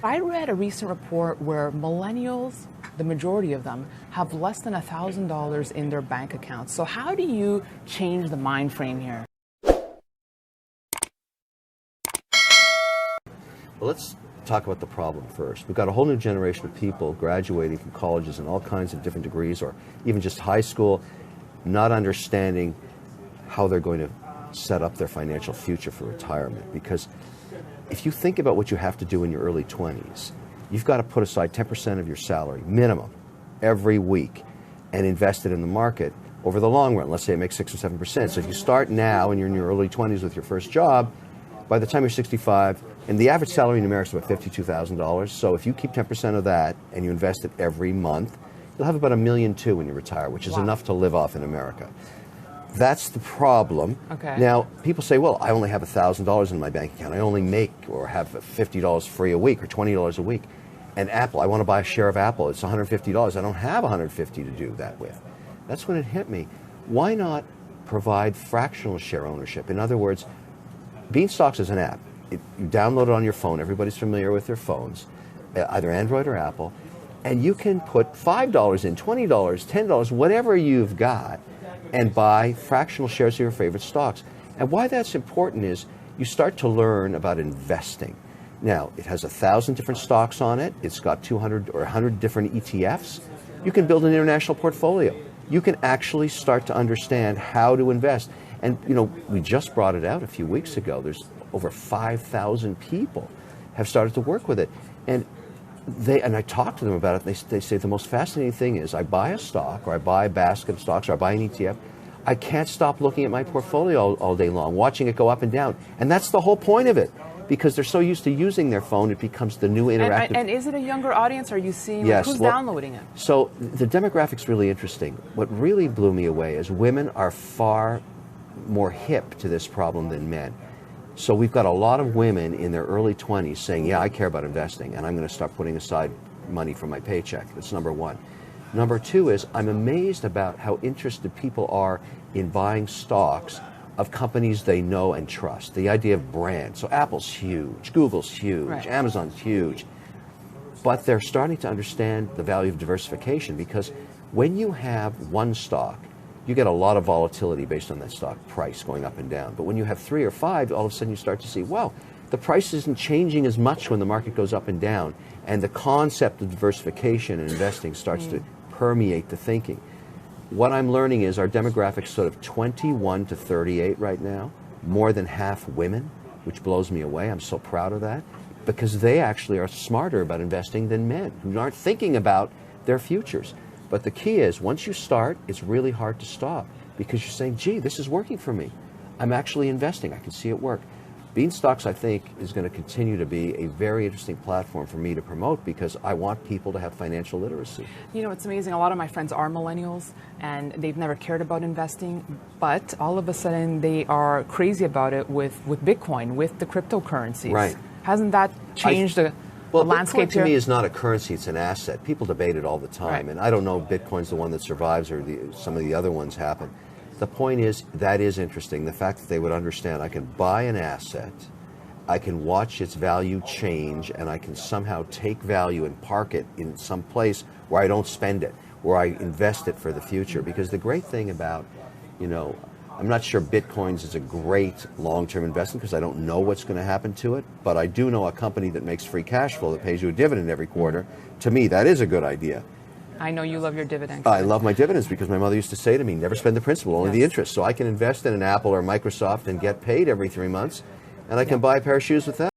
I read a recent report where millennials, the majority of them, have less than $1,000 in their bank accounts. So how do you change the mind frame here? Well, let's talk about the problem first. We've got a whole new generation of people graduating from colleges in all kinds of different degrees, or even just high school, not understanding how they're going to set up their financial future for retirement. Because if you think about what you have to do in your early 20s, you've got to put aside 10% of your salary, minimum, every week, and invest it in the market over the long run. Let's say it makes 6 or 7%. So if you start now and you're in your early 20s with your first job, by the time you're 65, and the average salary in America is about $52,000. So if you keep 10% of that and you invest it every month, you'll have about $1.2 million when you retire, which is enough to live off in America. That's the problem. Okay. Now, people say, well, I only have $1,000 in my bank account. I only make or have $50 free a week or $20 a week. And Apple, I want to buy a share of Apple. It's $150. I don't have $150 to do that with. That's when it hit me. Why not provide fractional share ownership? In other words, Beanstalks is an app. You download it on your phone. Everybody's familiar with their phones, either Android or Apple. And you can put $5 in, $20, $10, whatever you've got, and buy fractional shares of your favorite stocks. And why that's important is you start to learn about investing. Now, it has 1,000 different stocks on it. It's got 200 or 100 different ETFs. You can build an international portfolio. You can actually start to understand how to invest. And, you know, we just brought it out a few weeks ago. There's over 5,000 people have started to work with it. And I talk to them about it. They say the most fascinating thing is I buy a stock, or I buy a basket of stocks, or I buy an ETF. I can't stop looking at my portfolio all day long, watching it go up and down. And that's the whole point of it. Because they're so used to using their phone, it becomes the new interactive. And is it a younger audience? Are you seeing who's downloading it? So the demographic's really interesting. What really blew me away is women are far more hip to this problem than men. So we've got a lot of women in their early 20s saying, yeah, I care about investing, and I'm going to start putting aside money from my paycheck. That's number one. Number two is I'm amazed about how interested people are in buying stocks of companies they know and trust. The idea of brand. So Apple's huge, Google's huge, right. Amazon's huge. But they're starting to understand the value of diversification, because when you have one stock, you get a lot of volatility based on that stock price going up and down. But when you have 3 or 5, all of a sudden you start to see, wow, the price isn't changing as much when the market goes up and down. And the concept of diversification and investing starts to permeate the thinking. What I'm learning is our demographics sort of 21 to 38 right now, more than half women, which blows me away. I'm so proud of that, because they actually are smarter about investing than men, who aren't thinking about their futures. But the key is, once you start, it's really hard to stop, because you're saying, gee, this is working for me. I'm actually investing. I can see it work. Beanstalks, I think, is going to continue to be a very interesting platform for me to promote, because I want people to have financial literacy. You know, it's amazing. A lot of my friends are millennials, and they've never cared about investing, but all of a sudden they are crazy about it with Bitcoin, with the cryptocurrencies. Right. Hasn't that changed the landscape Bitcoin here? to me is not a currency, it's an asset. People debate it all the time, right. And I don't know if Bitcoin's the one that survives or some of the other ones happen. The point is, that is interesting, the fact that they would understand I can buy an asset, I can watch its value change, and I can somehow take value and park it in some place where I don't spend it, where I invest it for the future. Because the great thing about, you know, I'm not sure Bitcoins is a great long-term investment, because I don't know what's going to happen to it, but I do know a company that makes free cash flow that pays you a dividend every quarter. To me, that is a good idea. I know you love your dividends. I love my dividends, because my mother used to say to me, never spend the principal, only the interest. So I can invest in an Apple or Microsoft and get paid every 3 months, and I can buy a pair of shoes with that.